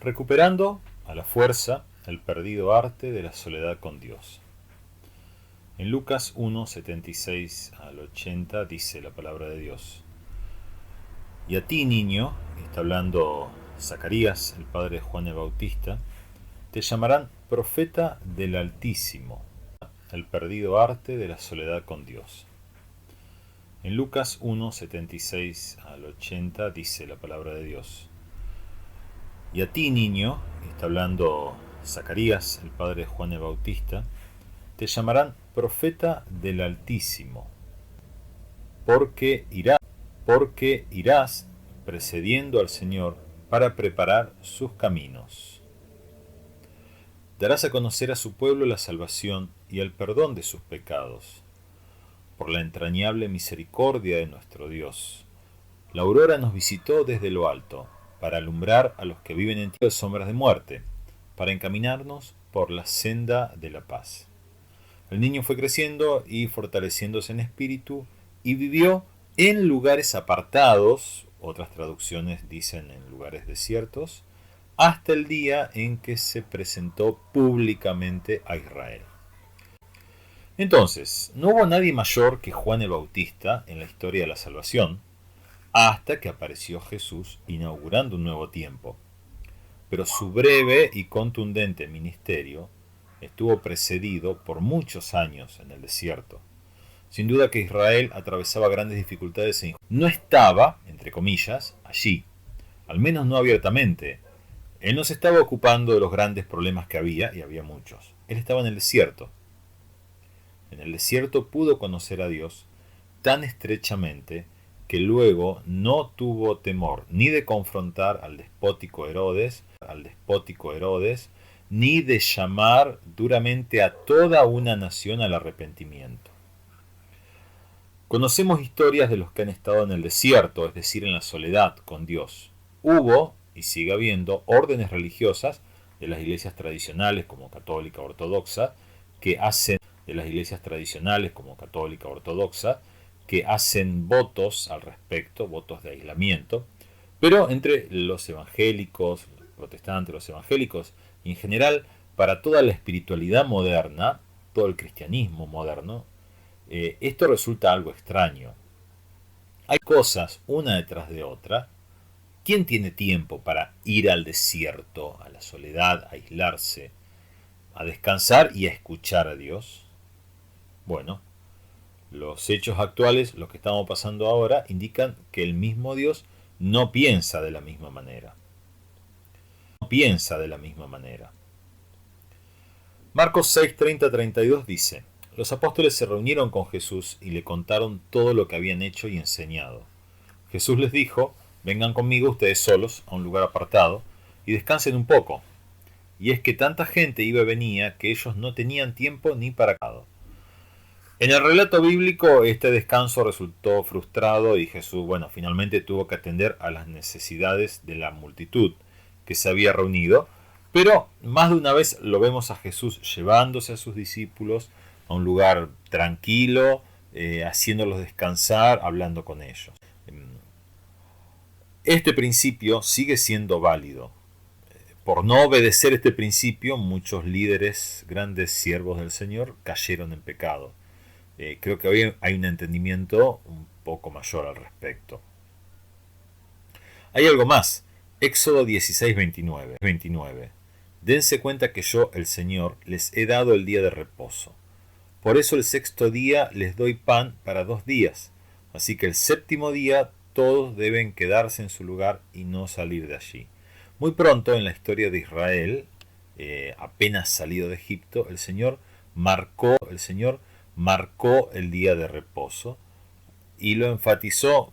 recuperando a la fuerza el perdido arte de la soledad con Dios. En Lucas 1, 76 al 80 dice la palabra de Dios: Y a ti, niño, está hablando Zacarías, el padre de Juan el Bautista, te llamarán profeta del Altísimo, el perdido arte de la soledad con Dios. En Lucas 1, 76 al 80 dice la palabra de Dios: Y a ti, niño, está hablando Zacarías, el padre de Juan el Bautista, te llamarán profeta del Altísimo, porque irás precediendo al Señor para preparar sus caminos. Darás a conocer a su pueblo la salvación y el perdón de sus pecados, por la entrañable misericordia de nuestro Dios. La aurora nos visitó desde lo alto, para alumbrar a los que viven en tierra de sombras de muerte, para encaminarnos por la senda de la paz. El niño fue creciendo y fortaleciéndose en espíritu, y vivió en lugares apartados, otras traducciones dicen en lugares desiertos, hasta el día en que se presentó públicamente a Israel. Entonces, no hubo nadie mayor que Juan el Bautista en la historia de la salvación, hasta que apareció Jesús inaugurando un nuevo tiempo. Pero su breve y contundente ministerio estuvo precedido por muchos años en el desierto. Sin duda que Israel atravesaba grandes dificultades e no estaba, entre comillas, allí, al menos no abiertamente. Él no se estaba ocupando de los grandes problemas que había, y había muchos. Él estaba en el desierto. En el desierto pudo conocer a Dios tan estrechamente que luego no tuvo temor ni de confrontar al despótico Herodes, ni de llamar duramente a toda una nación al arrepentimiento. Conocemos historias de los que han estado en el desierto, es decir, en la soledad con Dios. Hubo, y sigue habiendo, órdenes religiosas de las iglesias tradicionales como católica ortodoxa, que hacen votos al respecto, votos de aislamiento, pero entre los evangélicos, los protestantes, los evangélicos, en general, para toda la espiritualidad moderna, todo el cristianismo moderno, esto resulta algo extraño. Hay cosas una detrás de otra. ¿Quién tiene tiempo para ir al desierto, a la soledad, a aislarse, a descansar y a escuchar a Dios? Bueno, los hechos actuales, los que estamos pasando ahora, indican que el mismo Dios no piensa de la misma manera. Marcos 6, 30-32 dice: Los apóstoles se reunieron con Jesús y le contaron todo lo que habían hecho y enseñado. Jesús les dijo: Vengan conmigo ustedes solos a un lugar apartado y descansen un poco. Y es que tanta gente iba y venía que ellos no tenían tiempo ni para cada. En el relato bíblico este descanso resultó frustrado y Jesús, finalmente tuvo que atender a las necesidades de la multitud que se había reunido, pero más de una vez lo vemos a Jesús llevándose a sus discípulos a un lugar tranquilo, haciéndolos descansar, hablando con ellos. Este principio sigue siendo válido. Por no obedecer este principio, muchos líderes, grandes siervos del Señor, cayeron en pecado. Creo que hoy hay un entendimiento un poco mayor al respecto. Hay algo más. Éxodo 16, 29. Dense cuenta que yo, el Señor, les he dado el día de reposo. Por eso el sexto día les doy pan para 2 días. Así que el séptimo día todos deben quedarse en su lugar y no salir de allí. Muy pronto en la historia de Israel, apenas salido de Egipto, el Señor marcó el día de reposo y lo enfatizó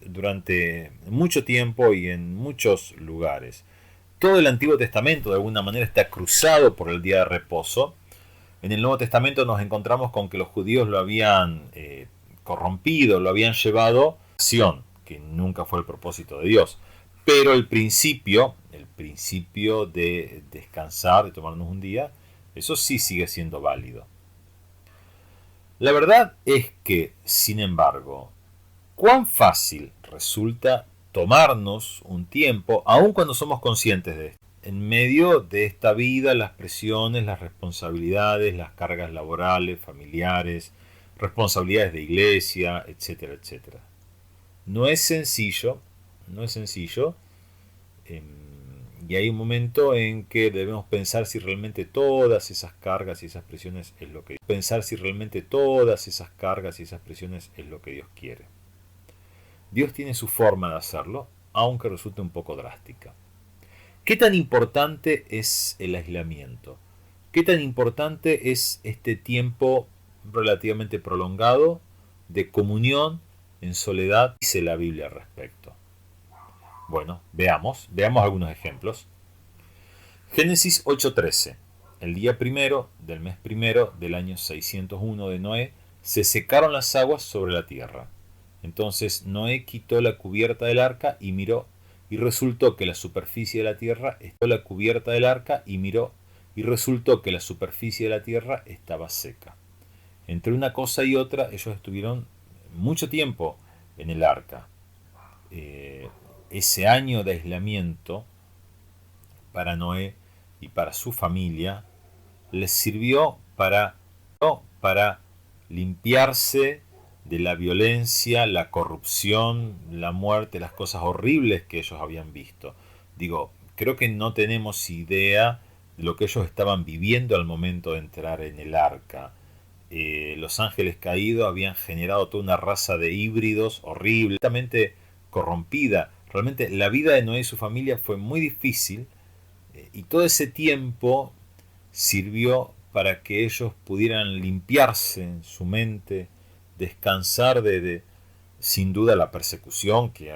durante mucho tiempo y en muchos lugares. Todo el Antiguo Testamento de alguna manera está cruzado por el día de reposo. En el Nuevo Testamento nos encontramos con que los judíos lo habían corrompido, lo habían llevado a acción, que nunca fue el propósito de Dios. Pero el principio de descansar, de tomarnos un día, eso sí sigue siendo válido. La verdad es que, sin embargo, cuán fácil resulta tomarnos un tiempo, aun cuando somos conscientes de esto. en medio de esta vida, las presiones, las responsabilidades, las cargas laborales, familiares, responsabilidades de iglesia, etcétera, etcétera. No es sencillo, no es sencillo, y hay un momento en que debemos pensar si realmente todas esas cargas y esas presiones es lo que Dios quiere. Dios tiene su forma de hacerlo, aunque resulte un poco drástica. ¿Qué tan importante es el aislamiento? ¿Qué tan importante es este tiempo relativamente prolongado de comunión en soledad? Dice la Biblia al respecto. Bueno, veamos algunos ejemplos. Génesis 8:13. El día primero del mes primero del año 601 de Noé, se secaron las aguas sobre la tierra. Entonces Noé quitó la cubierta del arca y miró, y resultó que la superficie de la tierra estaba seca. Entre una cosa y otra, ellos estuvieron mucho tiempo en el arca. Ese año de aislamiento para Noé y para su familia les sirvió para limpiarse de la violencia, la corrupción, la muerte, las cosas horribles que ellos habían visto. Creo que no tenemos idea de lo que ellos estaban viviendo al momento de entrar en el arca. Los ángeles caídos habían generado toda una raza de híbridos horrible, completamente corrompida. Realmente la vida de Noé y su familia fue muy difícil, y todo ese tiempo sirvió para que ellos pudieran limpiarse en su mente, descansar de sin duda la persecución que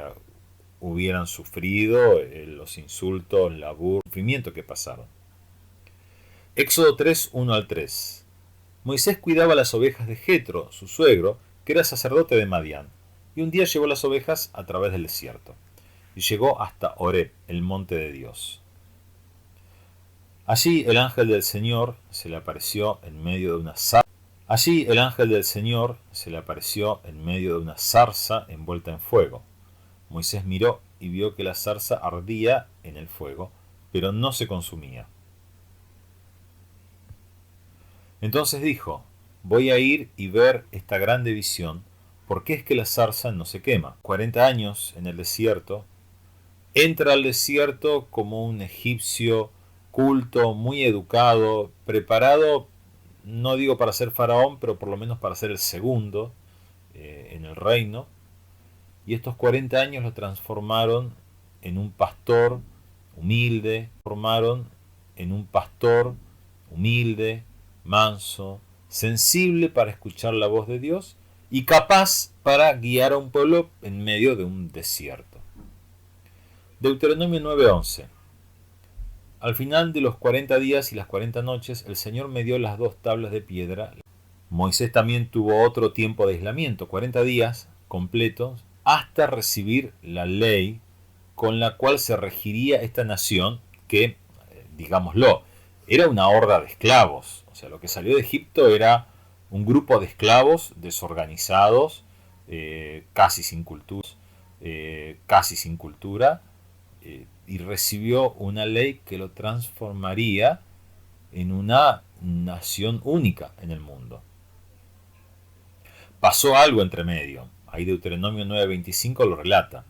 hubieran sufrido, los insultos, la burla, el sufrimiento que pasaron. Éxodo 3, 1 al 3. Moisés cuidaba las ovejas de Jetro, su suegro, que era sacerdote de Madián, y un día llevó las ovejas a través del desierto, y llegó hasta Horeb, el monte de Dios. Allí el ángel del Señor se le apareció en medio de una zarza envuelta en fuego. Moisés miró y vio que la zarza ardía en el fuego, pero no se consumía. Entonces dijo: voy a ir y ver esta grande visión, ¿por qué es que la zarza no se quema? 40 años en el desierto. Entra al desierto como un egipcio culto, muy educado, preparado, no digo para ser faraón, pero por lo menos para ser el segundo en el reino. Y estos 40 años lo transformaron en un pastor humilde, manso, sensible para escuchar la voz de Dios y capaz para guiar a un pueblo en medio de un desierto. Deuteronomio 9:11. Al final de los 40 días y las 40 noches, el Señor me dio las 2 tablas de piedra. Moisés también tuvo otro tiempo de aislamiento, 40 días completos, hasta recibir la ley con la cual se regiría esta nación que, digámoslo, era una horda de esclavos. O sea, lo que salió de Egipto era un grupo de esclavos desorganizados, casi sin cultura, y recibió una ley que lo transformaría en una nación única en el mundo. Pasó algo entre medio. Ahí Deuteronomio 9:25 lo relata.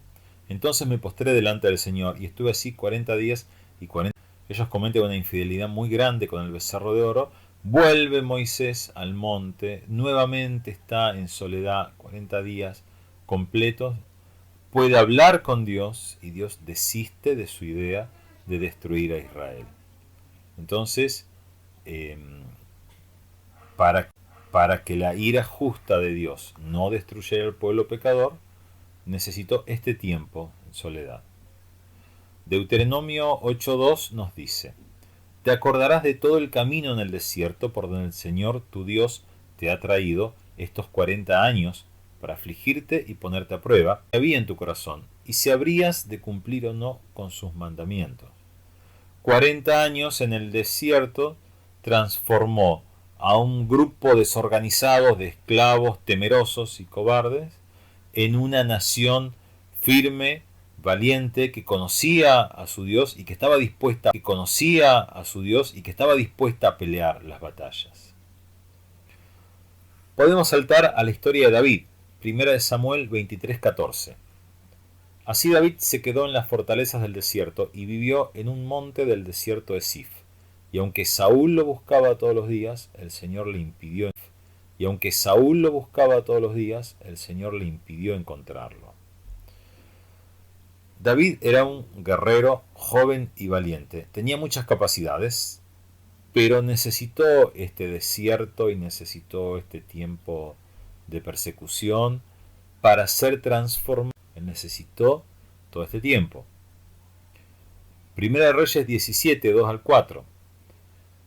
Entonces me postré delante del Señor y estuve así 40 días y 40. Ellos cometen una infidelidad muy grande con el becerro de oro. Vuelve Moisés al monte, nuevamente está en soledad 40 días completos. Puede hablar con Dios y Dios desiste de su idea de destruir a Israel. Entonces, para que la ira justa de Dios no destruyera al pueblo pecador, necesitó este tiempo en soledad. Deuteronomio 8:2 nos dice: te acordarás de todo el camino en el desierto por donde el Señor tu Dios te ha traído estos 40 años para afligirte y ponerte a prueba, que había en tu corazón, y si habrías de cumplir o no con sus mandamientos. 40 años en el desierto transformó a un grupo desorganizado de esclavos temerosos y cobardes en una nación firme, valiente, que conocía a su Dios y que estaba dispuesta, a pelear las batallas. Podemos saltar a la historia de David, 1 Samuel 23:14. Así David se quedó en las fortalezas del desierto y vivió en un monte del desierto de Sif. Y aunque Saúl lo buscaba todos los días, el Señor le impidió encontrarlo. David era un guerrero joven y valiente. Tenía muchas capacidades, pero necesitó este desierto y necesitó este tiempo de persecución para ser transformado. Él necesitó todo este tiempo. Primera de Reyes 17, 2-4.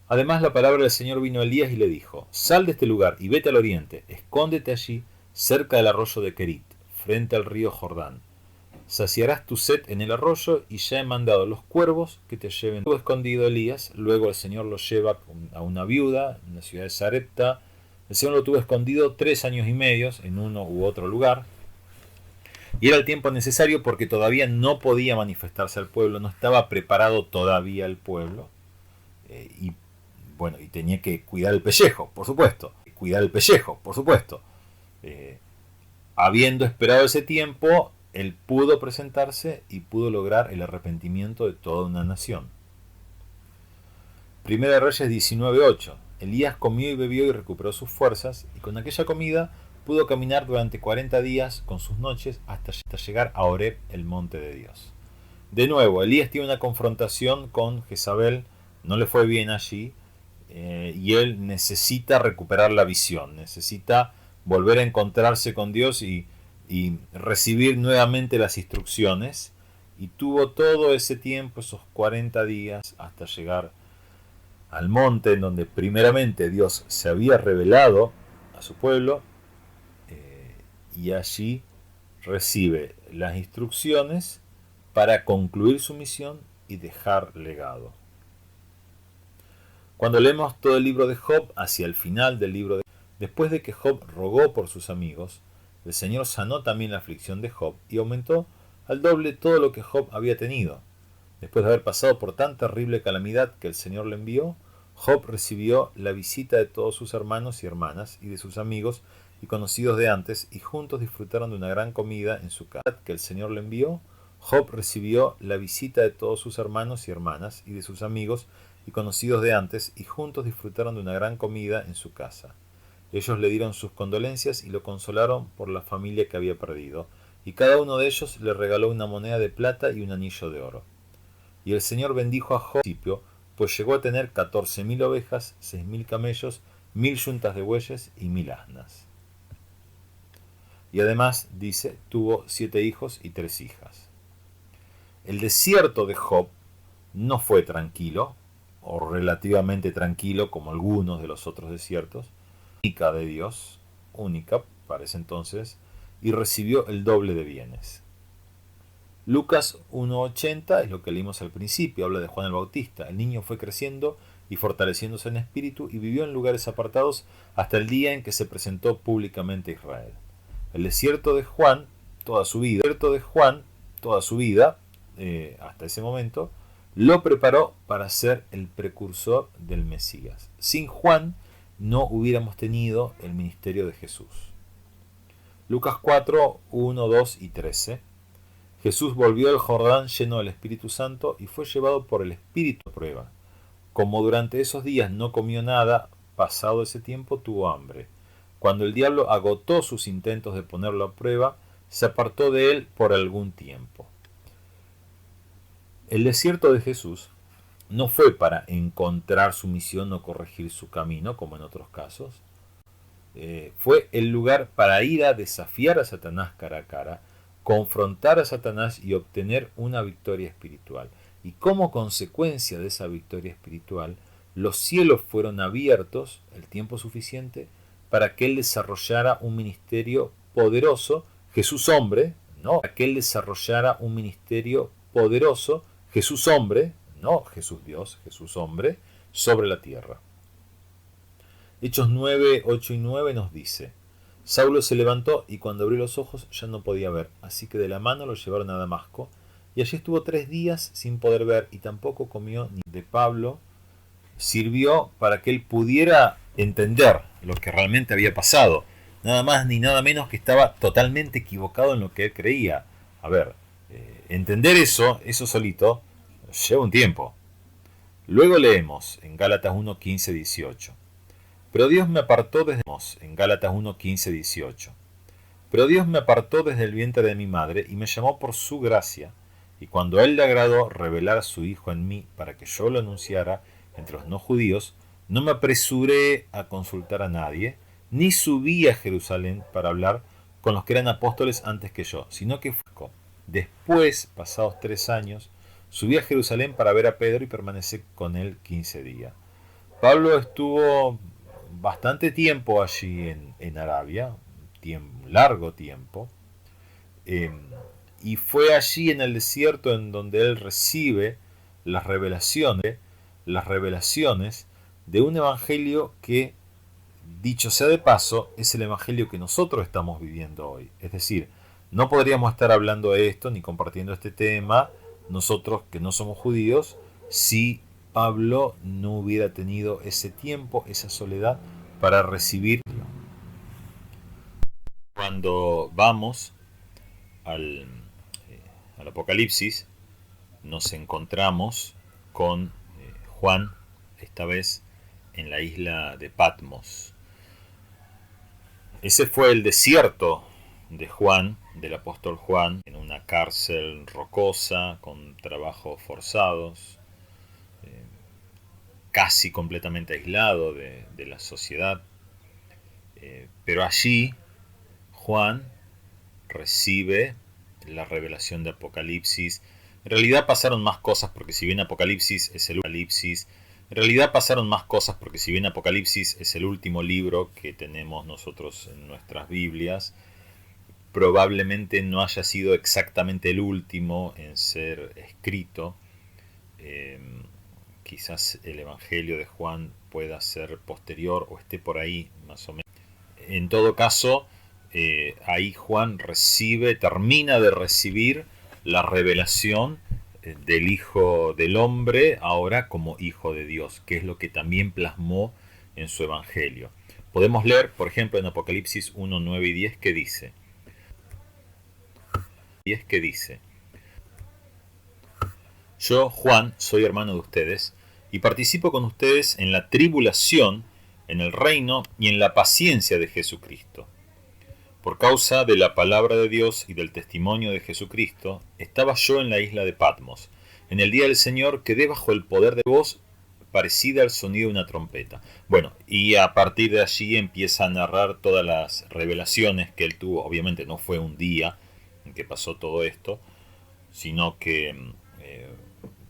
Además la palabra del Señor vino a Elías y le dijo: Sal de este lugar y vete al oriente, escóndete allí, cerca del arroyo de Kerit, frente al río Jordán. Saciarás tu sed en el arroyo y ya he mandado a los cuervos que te lleven. Estuvo escondido Elías, luego el Señor lo lleva a una viuda en la ciudad de Sarepta. El Señor lo tuvo escondido 3 años y medio en uno u otro lugar. Y era el tiempo necesario porque todavía no podía manifestarse al pueblo, no estaba preparado todavía el pueblo. Y tenía que cuidar el pellejo, por supuesto. Habiendo esperado ese tiempo, él pudo presentarse y pudo lograr el arrepentimiento de toda una nación. Primera de Reyes 19:8. Elías comió y bebió y recuperó sus fuerzas, y con aquella comida pudo caminar durante 40 días con sus noches hasta llegar a Horeb, el monte de Dios. De nuevo, Elías tiene una confrontación con Jezabel, no le fue bien allí, y él necesita recuperar la visión, necesita volver a encontrarse con Dios y recibir nuevamente las instrucciones, y tuvo todo ese tiempo, esos 40 días, hasta llegar al monte en donde primeramente Dios se había revelado a su pueblo, y allí recibe las instrucciones para concluir su misión y dejar legado. Cuando leemos todo el libro de Job, hacia el final del libro, después de que Job rogó por sus amigos, el Señor sanó también la aflicción de Job y aumentó al doble todo lo que Job había tenido. Después de haber pasado por tan terrible calamidad que el Señor le envió, Job recibió la visita de todos sus hermanos y hermanas y de sus amigos y conocidos de antes, y juntos disfrutaron de una gran comida en su casa. Que el Señor le envió, Job recibió la visita de todos sus hermanos y hermanas y de sus amigos y conocidos de antes, y juntos disfrutaron de una gran comida en su casa. Ellos le dieron sus condolencias y lo consolaron por la familia que había perdido, y cada uno de ellos le regaló una moneda de plata y un anillo de oro. Y el Señor bendijo a Job, pues llegó a tener 14.000 ovejas, 6.000 camellos, 1.000 yuntas de bueyes y 1.000 asnas. Y además, dice, tuvo 7 hijos y 3 hijas. El desierto de Job no fue tranquilo, o relativamente tranquilo como algunos de los otros desiertos, única de Dios, única para ese entonces, y recibió el doble de bienes. Lucas 1:80 es lo que leímos al principio, habla de Juan el Bautista. El niño fue creciendo y fortaleciéndose en espíritu y vivió en lugares apartados hasta el día en que se presentó públicamente a Israel. El desierto de Juan, toda su vida, hasta ese momento, lo preparó para ser el precursor del Mesías. Sin Juan no hubiéramos tenido el ministerio de Jesús. Lucas 4, 1, 2 y 13. Jesús volvió al Jordán lleno del Espíritu Santo y fue llevado por el Espíritu a prueba. Como durante esos días no comió nada, pasado ese tiempo tuvo hambre. Cuando el diablo agotó sus intentos de ponerlo a prueba, se apartó de él por algún tiempo. El desierto de Jesús no fue para encontrar su misión o corregir su camino, como en otros casos. Fue el lugar para ir a desafiar a Satanás cara a cara, confrontar a Satanás y obtener una victoria espiritual. Y como consecuencia de esa victoria espiritual, los cielos fueron abiertos el tiempo suficiente para que él desarrollara un ministerio poderoso, Jesús hombre, no, para que él desarrollara un ministerio poderoso, Jesús hombre, no Jesús Dios, Jesús hombre, sobre la tierra. Hechos 9, 8 y 9 nos dice: Saulo se levantó y cuando abrió los ojos ya no podía ver, así que de la mano lo llevaron a Damasco, y allí estuvo 3 días sin poder ver y tampoco comió ni de Pablo. Sirvió para que él pudiera entender lo que realmente había pasado. Nada más ni nada menos que estaba totalmente equivocado en lo que él creía. A ver, entender eso solito, lleva un tiempo. Luego leemos en Gálatas 1, 15, 18. Pero Dios me apartó desde... En Gálatas 1, 15, 18. Pero Dios me apartó desde el vientre de mi madre y me llamó por su gracia, y cuando a él le agradó revelar a su Hijo en mí para que yo lo anunciara entre los no judíos, no me apresuré a consultar a nadie, ni subí a Jerusalén para hablar con los que eran apóstoles antes que yo, sino que después, pasados 3 años, subí a Jerusalén para ver a Pedro y permanecí con él 15 días. Pablo estuvo bastante tiempo allí en Arabia, un largo tiempo, eh, y fue allí en el desierto en donde él recibe las revelaciones de un evangelio que, dicho sea de paso, es el evangelio que nosotros estamos viviendo hoy. Es decir, no podríamos estar hablando de esto ni compartiendo este tema nosotros que no somos judíos si Pablo no hubiera tenido ese tiempo, esa soledad para recibirlo. Cuando vamos al, al Apocalipsis, nos encontramos con Juan, esta vez en la isla de Patmos. Ese fue el desierto de Juan, del apóstol Juan, en una cárcel rocosa, con trabajos forzados, casi completamente aislado de la sociedad. Pero allí Juan recibe la revelación de Apocalipsis. En realidad pasaron más cosas porque si bien Apocalipsis es el último libro que tenemos nosotros en nuestras Biblias, probablemente no haya sido exactamente el último en ser escrito. Quizás el Evangelio de Juan pueda ser posterior o esté por ahí más o menos. En todo caso, ahí Juan termina de recibir la revelación del Hijo del Hombre, ahora como Hijo de Dios, que es lo que también plasmó en su Evangelio. Podemos leer, por ejemplo, en Apocalipsis 1, 9 y 10, que dice, yo, Juan, soy hermano de ustedes, y participo con ustedes en la tribulación, en el reino y en la paciencia de Jesucristo. Por causa de la palabra de Dios y del testimonio de Jesucristo, estaba yo en la isla de Patmos. En el día del Señor quedé bajo el poder de voz parecida al sonido de una trompeta. Bueno, y a partir de allí empieza a narrar todas las revelaciones que él tuvo. Obviamente no fue un día en que pasó todo esto, sino que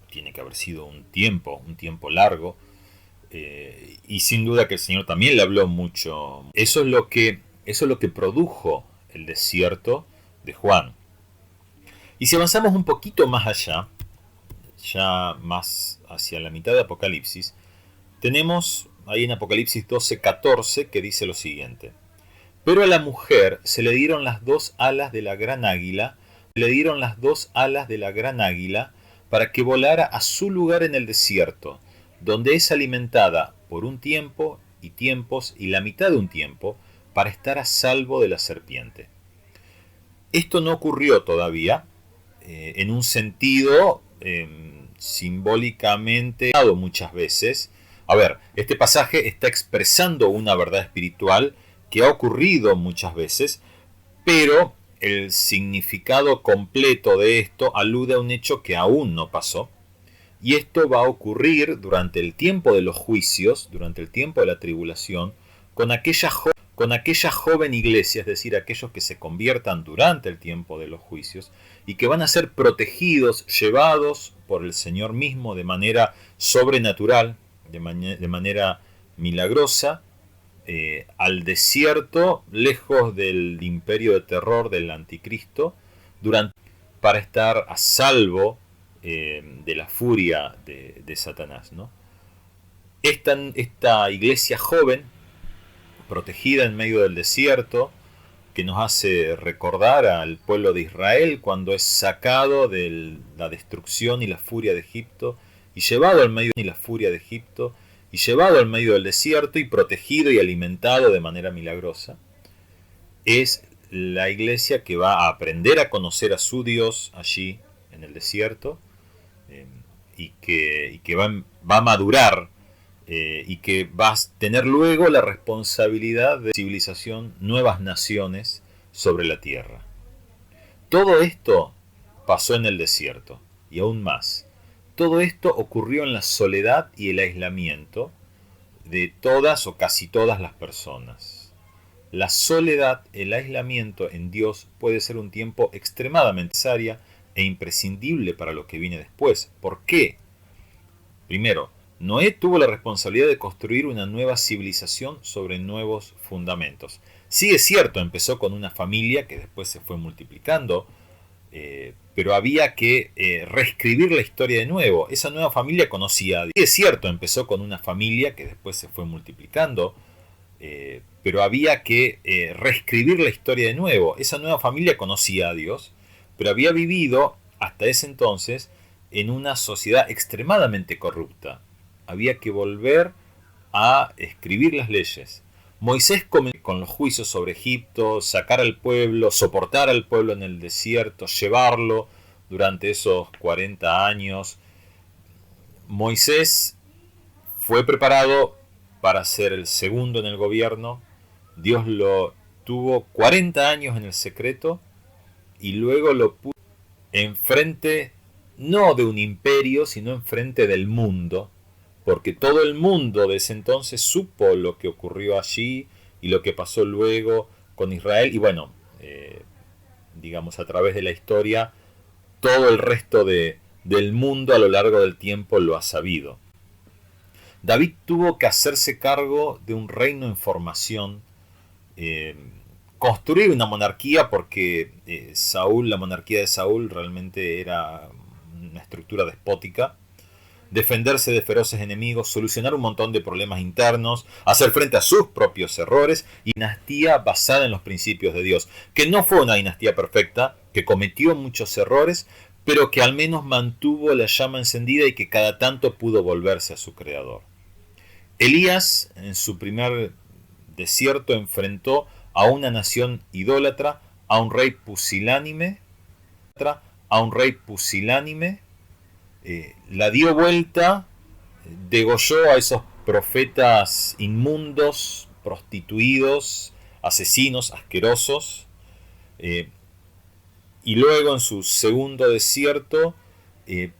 tiene que haber sido un tiempo largo. Y sin duda que el Señor también le habló mucho. Eso es lo que produjo el desierto de Juan. Y si avanzamos un poquito más allá, ya más hacia la mitad de Apocalipsis, tenemos ahí en Apocalipsis 12:14 que dice lo siguiente: pero a la mujer se le dieron las 2 alas de la gran águila, para que volara a su lugar en el desierto, donde es alimentada por un tiempo y tiempos y la mitad de un tiempo, para estar a salvo de la serpiente. Esto no ocurrió todavía, en un sentido simbólicamente dado muchas veces. A ver, este pasaje está expresando una verdad espiritual que ha ocurrido muchas veces, pero el significado completo de esto alude a un hecho que aún no pasó. Y esto va a ocurrir durante el tiempo de los juicios, durante el tiempo de la tribulación, con aquella joven iglesia, es decir, aquellos que se conviertan durante el tiempo de los juicios y que van a ser protegidos, llevados por el Señor mismo de manera sobrenatural, de manera milagrosa, al desierto, lejos del imperio de terror del anticristo, para estar a salvo de la furia de Satanás, ¿no? Esta iglesia joven, protegida en medio del desierto, que nos hace recordar al pueblo de Israel cuando es sacado de la destrucción y la furia de Egipto y llevado al medio del desierto y protegido y alimentado de manera milagrosa. Es la iglesia que va a aprender a conocer a su Dios allí en el desierto, y que va a madurar, y que va a tener luego la responsabilidad de civilización, nuevas naciones sobre la tierra. Todo esto pasó en el desierto, y aún más. Todo esto ocurrió en la soledad y el aislamiento de todas o casi todas las personas. La soledad, el aislamiento en Dios puede ser un tiempo extremadamente necesario e imprescindible para lo que viene después. ¿Por qué? Primero, Noé tuvo la responsabilidad de construir una nueva civilización sobre nuevos fundamentos. Sí, es cierto, empezó con una familia que después se fue multiplicando, pero había que reescribir la historia de nuevo. Esa nueva familia conocía a Dios. Sí, es cierto, empezó con una familia que después se fue multiplicando, pero había que reescribir la historia de nuevo. Esa nueva familia conocía a Dios, pero había vivido hasta ese entonces en una sociedad extremadamente corrupta. Había que volver a escribir las leyes. Moisés comenzó con los juicios sobre Egipto, sacar al pueblo, soportar al pueblo en el desierto, llevarlo durante esos 40 años. Moisés fue preparado para ser el segundo en el gobierno. Dios lo tuvo 40 años en el secreto y luego lo puso enfrente no de un imperio, sino enfrente del mundo, porque todo el mundo de ese entonces supo lo que ocurrió allí y lo que pasó luego con Israel. Y bueno, digamos, a través de la historia, todo el resto del mundo a lo largo del tiempo lo ha sabido. David tuvo que hacerse cargo de un reino en formación, construir una monarquía, porque la monarquía de Saúl realmente era una estructura despótica, defenderse de feroces enemigos, solucionar un montón de problemas internos, hacer frente a sus propios errores, y dinastía basada en los principios de Dios, que no fue una dinastía perfecta, que cometió muchos errores, pero que al menos mantuvo la llama encendida y que cada tanto pudo volverse a su creador. Elías, en su primer desierto, enfrentó a una nación idólatra, a un rey pusilánime, la dio vuelta, degolló a esos profetas inmundos, prostituidos, asesinos, asquerosos, y luego en su segundo desierto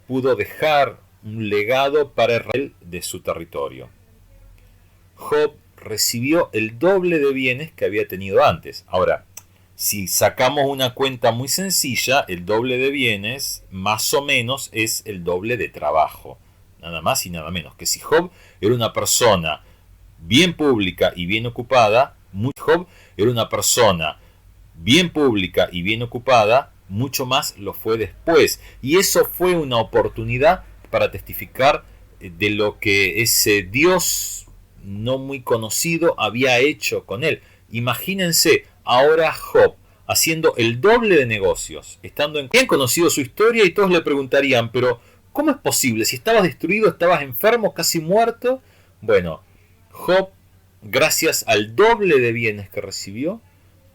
pudo dejar un legado para Israel de su territorio. Job recibió el doble de bienes que había tenido antes. Ahora, si sacamos una cuenta muy sencilla, el doble de bienes más o menos es el doble de trabajo. Nada más y nada menos. Que si Job era una persona bien pública y bien ocupada, mucho más lo fue después. Y eso fue una oportunidad para testificar de lo que ese Dios no muy conocido había hecho con él. Imagínense ahora Job haciendo el doble de negocios, bien conocido su historia, y todos le preguntarían, pero ¿cómo es posible? Si estabas destruido, estabas enfermo, casi muerto. Bueno, Job, gracias al doble de bienes que recibió,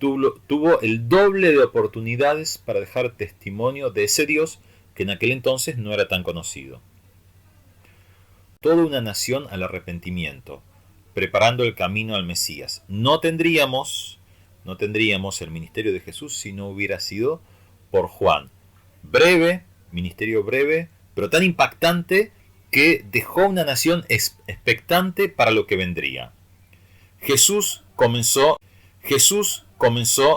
tuvo el doble de oportunidades para dejar testimonio de ese Dios que en aquel entonces no era tan conocido. Toda una nación al arrepentimiento, preparando el camino al Mesías. No tendríamos el ministerio de Jesús si no hubiera sido por Juan. Ministerio breve, pero tan impactante que dejó una nación expectante para lo que vendría. Jesús comenzó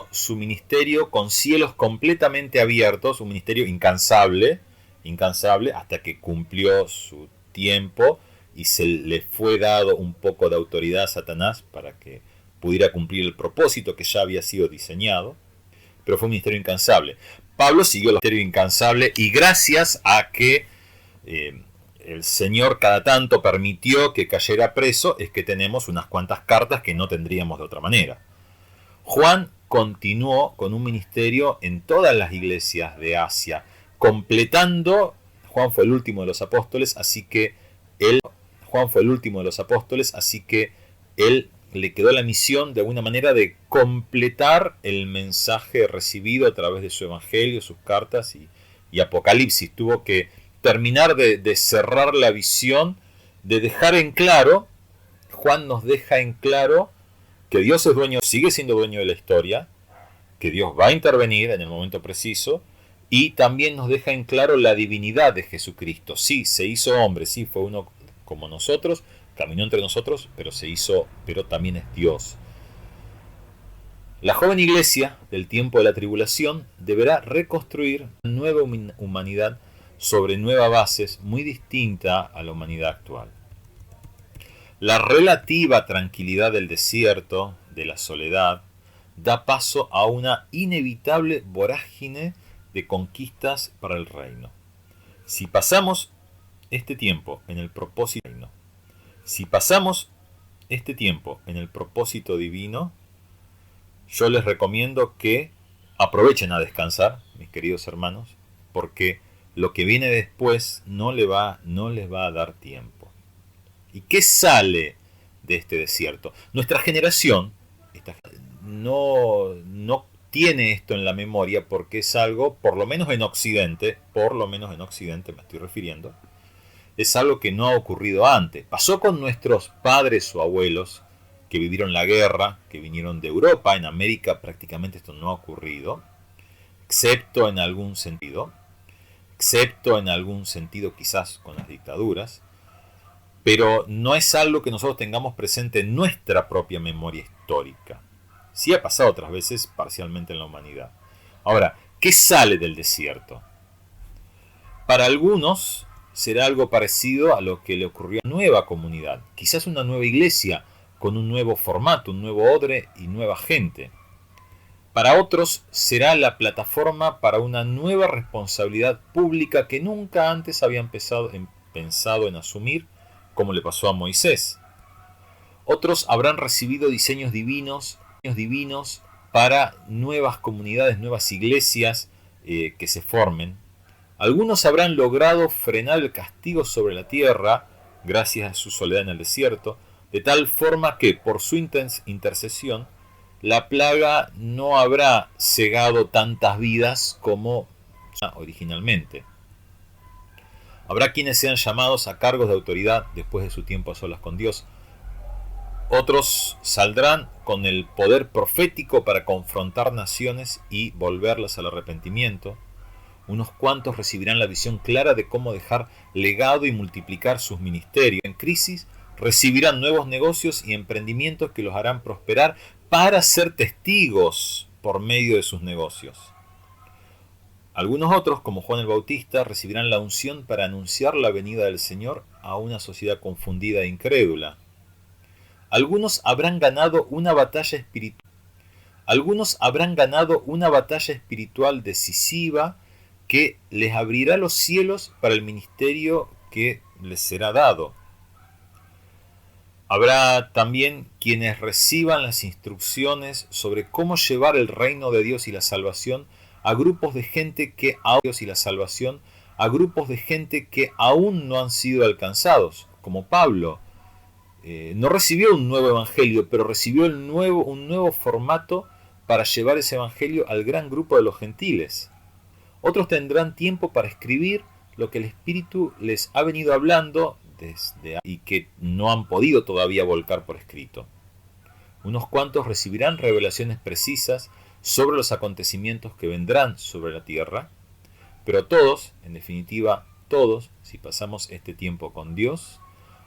su ministerio con cielos completamente abiertos, un ministerio incansable, hasta que cumplió su tiempo y se le fue dado un poco de autoridad a Satanás para que pudiera cumplir el propósito que ya había sido diseñado, pero fue un ministerio incansable. Pablo siguió el ministerio incansable, y gracias a que el Señor cada tanto permitió que cayera preso, es que tenemos unas cuantas cartas que no tendríamos de otra manera. Juan continuó con un ministerio en todas las iglesias de Asia, completando, Juan fue el último de los apóstoles, así que él le quedó la misión de alguna manera de completar el mensaje recibido a través de su evangelio, sus cartas y Apocalipsis. Tuvo que terminar de cerrar la visión, de dejar en claro, Juan nos deja en claro que Dios es dueño, sigue siendo dueño de la historia, que Dios va a intervenir en el momento preciso, y también nos deja en claro la divinidad de Jesucristo. Sí, se hizo hombre, sí, fue uno como nosotros, caminó entre nosotros, pero también es Dios. La joven iglesia del tiempo de la tribulación deberá reconstruir una nueva humanidad sobre nuevas bases muy distinta a la humanidad actual. La relativa tranquilidad del desierto, de la soledad, da paso a una inevitable vorágine de conquistas para el reino. Si pasamos este tiempo en el propósito divino, yo les recomiendo que aprovechen a descansar, mis queridos hermanos, porque lo que viene después no les va a dar tiempo. ¿Y qué sale de este desierto? Nuestra generación no tiene esto en la memoria porque es algo, por lo menos en Occidente me estoy refiriendo, es algo que no ha ocurrido antes. Pasó con nuestros padres o abuelos que vivieron la guerra, que vinieron de Europa. En América prácticamente esto no ha ocurrido, excepto en algún sentido quizás con las dictaduras, pero no es algo que nosotros tengamos presente en nuestra propia memoria histórica. Sí ha pasado otras veces parcialmente en la humanidad. Ahora, ¿qué sale del desierto? Para algunos será algo parecido a lo que le ocurrió a una nueva comunidad, quizás una nueva iglesia con un nuevo formato, un nuevo odre y nueva gente. Para otros será la plataforma para una nueva responsabilidad pública que nunca antes habían pensado en asumir, como le pasó a Moisés. Otros habrán recibido diseños divinos para nuevas comunidades, nuevas iglesias que se formen. Algunos habrán logrado frenar el castigo sobre la tierra gracias a su soledad en el desierto, de tal forma que por su intercesión la plaga no habrá cegado tantas vidas como originalmente. Habrá quienes sean llamados a cargos de autoridad después de su tiempo a solas con Dios. Otros saldrán con el poder profético para confrontar naciones y volverlas al arrepentimiento. Unos cuantos recibirán la visión clara de cómo dejar legado y multiplicar sus ministerios. En crisis recibirán nuevos negocios y emprendimientos que los harán prosperar para ser testigos por medio de sus negocios. Algunos otros, como Juan el Bautista, recibirán la unción para anunciar la venida del Señor a una sociedad confundida e incrédula. Algunos habrán ganado una batalla espiritual decisiva que les abrirá los cielos para el ministerio que les será dado. Habrá también quienes reciban las instrucciones sobre cómo llevar el reino de Dios y la salvación a grupos de gente que aún no han sido alcanzados, como Pablo. No recibió un nuevo evangelio, pero recibió un nuevo formato para llevar ese evangelio al gran grupo de los gentiles. Otros tendrán tiempo para escribir lo que el Espíritu les ha venido hablando y que no han podido todavía volcar por escrito. Unos cuantos recibirán revelaciones precisas sobre los acontecimientos que vendrán sobre la tierra, pero todos, en definitiva todos, si pasamos este tiempo con Dios,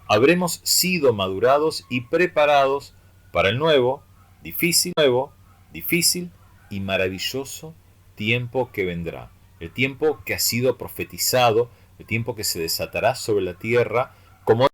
habremos sido madurados y preparados para el nuevo, difícil y maravilloso tiempo que vendrá. El tiempo que ha sido profetizado, el tiempo que se desatará sobre la tierra como